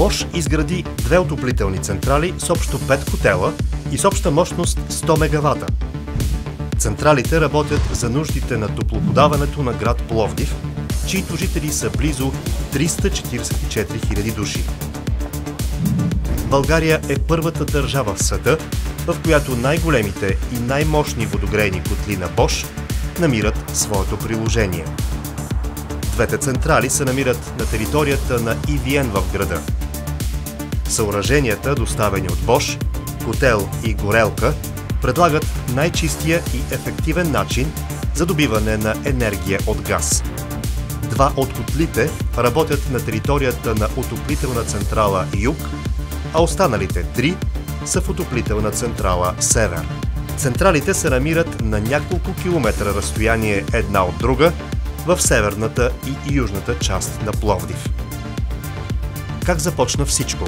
Bosch изгради две отоплителни централи с общо 5 котела и с обща мощност 100 МВт. Централите работят за нуждите на топлоподаването на град Пловдив, чиито жители са близо 344 000 души. България е първата държава в света, в която най-големите и най-мощни водогрейни котли на Bosch намират своето приложение. Двете централи се намират на територията на EVN в града. Съоръженията, доставени от Bosch, котел и горелка, предлагат най-чистия и ефективен начин за добиване на енергия от газ. Два от котлите работят на територията на отоплителна централа Юг, а останалите 3 са в отоплителна централа Север. Централите се намират на няколко километра разстояние една от друга в северната и южната част на Пловдив. Как започна всичко?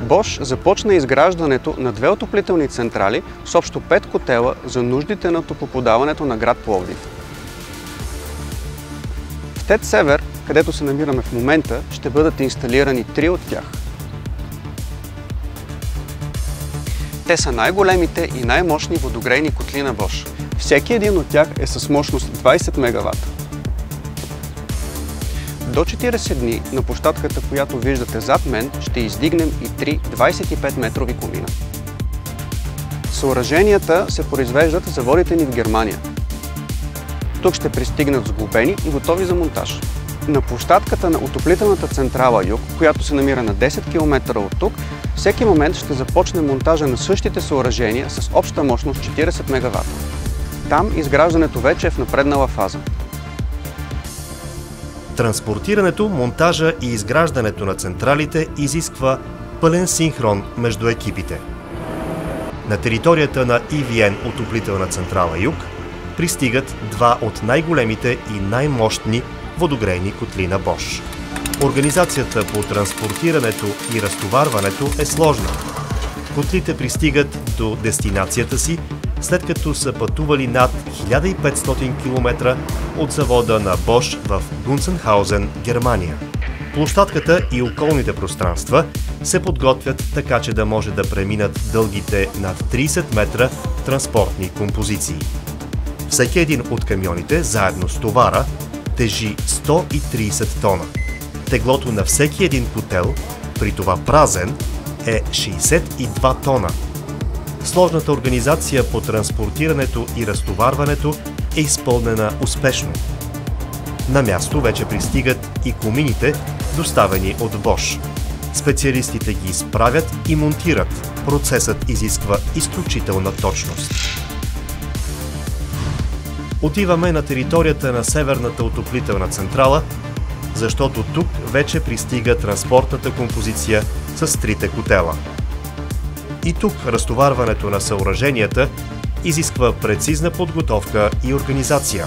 Bosch започна изграждането на две отоплителни централи с общо 5 котела за нуждите на топлоподаването на град Пловдив. В ТЕЦ Север, където се намираме в момента, ще бъдат инсталирани 3 от тях. Те са най-големите и най-мощни водогрейни котли на Bosch. Всеки един от тях е с мощност 20 МВт. До 40 дни на площадката, която виждате зад мен, ще издигнем и 3 25-метрови комина. Съоръженията се произвеждат в заводите ни в Германия. Тук ще пристигнат сглобени и готови за монтаж. На площадката на отоплителната централа Юг, която се намира на 10 км от тук, всеки момент ще започне монтажа на същите съоръжения с обща мощност 40 МВт. Там изграждането вече е в напреднала фаза. Транспортирането, монтажа и изграждането на централите изисква пълен синхрон между екипите. На територията на EVN отоплителна централа Юг пристигат два от най-големите и най-мощни водогрейни котли на Bosch. Организацията по транспортирането и разтоварването е сложна. Котлите пристигат до дестинацията си, след като са пътували над 1500 км от завода на Bosch в Гунценхаузен, Германия. Площадката и околните пространства се подготвят така, че да може да преминат дългите над 30 метра транспортни композиции. Всеки един от камионите, заедно с товара, тежи 130 тона. Теглото на всеки един котел, при това празен, е 62 тона. Сложната организация по транспортирането и разтоварването е изпълнена успешно. На място вече пристигат и комините, доставени от Bosch. Специалистите ги изправят и монтират. Процесът изисква изключителна точност. Отиваме на територията на северната отоплителна централа, защото тук вече пристига транспортната композиция с 3 котела. И тук разтоварването на съоръженията изисква прецизна подготовка и организация.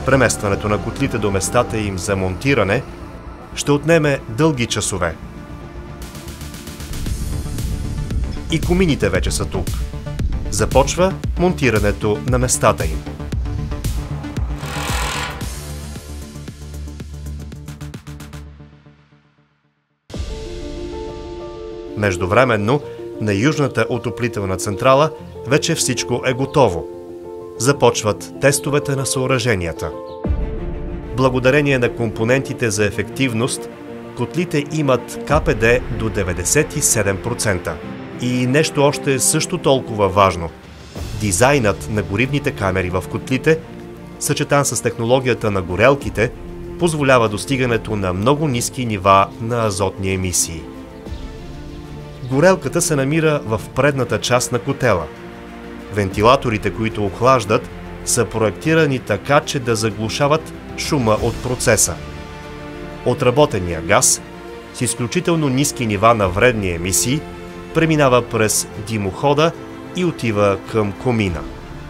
Преместването на котлите до местата им за монтиране ще отнеме дълги часове. И комините вече са тук. Започва монтирането на местата им. Междувременно, на южната отоплителна централа вече всичко е готово. Започват тестовете на съоръженията. Благодарение на компонентите за ефективност, котлите имат КПД до 97%. И нещо още също толкова важно. Дизайнът на горивните камери в котлите, съчетан с технологията на горелките, позволява достигането на много ниски нива на азотни емисии. Горелката се намира в предната част на котела. Вентилаторите, които охлаждат, са проектирани така, че да заглушават шума от процеса. Отработения газ, с изключително ниски нива на вредни емисии, преминава през димохода и отива към комина.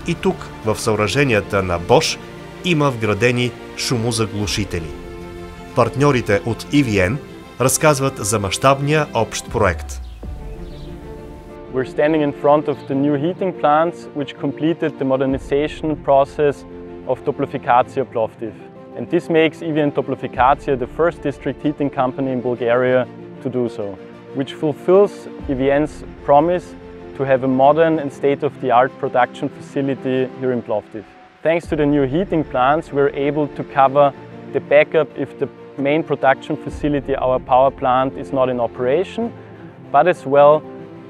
И тук, в съоръженията на Bosch, има вградени шумозаглушители. Партньорите от EVN разказват за мащабния общ проект. We're standing in front of the new heating plants which completed the modernization process of Toplofikatsia Plovdiv. And this makes EVN Toplofikacia the first district heating company in Bulgaria to do so, which fulfills EVN's promise to have a modern and state-of-the-art production facility here in Plovdiv. Thanks to the new heating plants, we're able to cover the backup if the main production facility, our power plant, is not in operation, but as well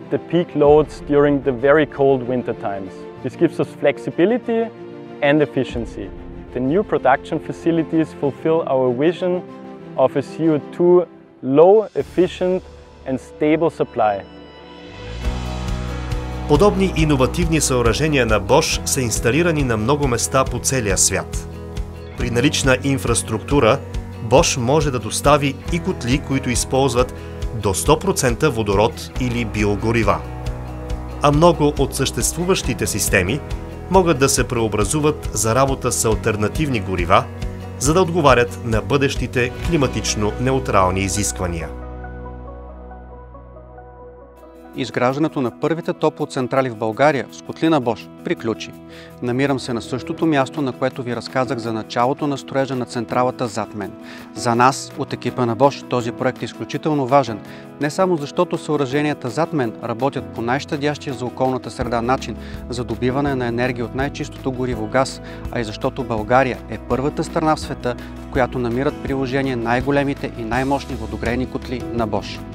the peak loads during the very cold winter times. This gives us flexibility and efficiency. The new production facilities fulfill our vision of a CO2 low, efficient and stable supply. Подобни иновативни съоръжения на Bosch са инсталирани на много места по целия свят. При налична инфраструктура, Bosch може да достави и котли, които използват до 100% водород или биогорива. А много от съществуващите системи могат да се преобразуват за работа с алтернативни горива, за да отговарят на бъдещите климатично неутрални изисквания. Изграждането на първите топлоцентрали в България с котли на Bosch приключи. Намирам се на същото място, на което ви разказах за началото на строежа на централата зад мен. За нас, от екипа на Bosch, този проект е изключително важен, не само защото съоръженията зад мен работят по най-щадящия за околната среда начин за добиване на енергия от най-чистото гориво газ, а и защото България е първата страна в света, в която намират приложение най-големите и най-мощни водогрейни котли на Bosch.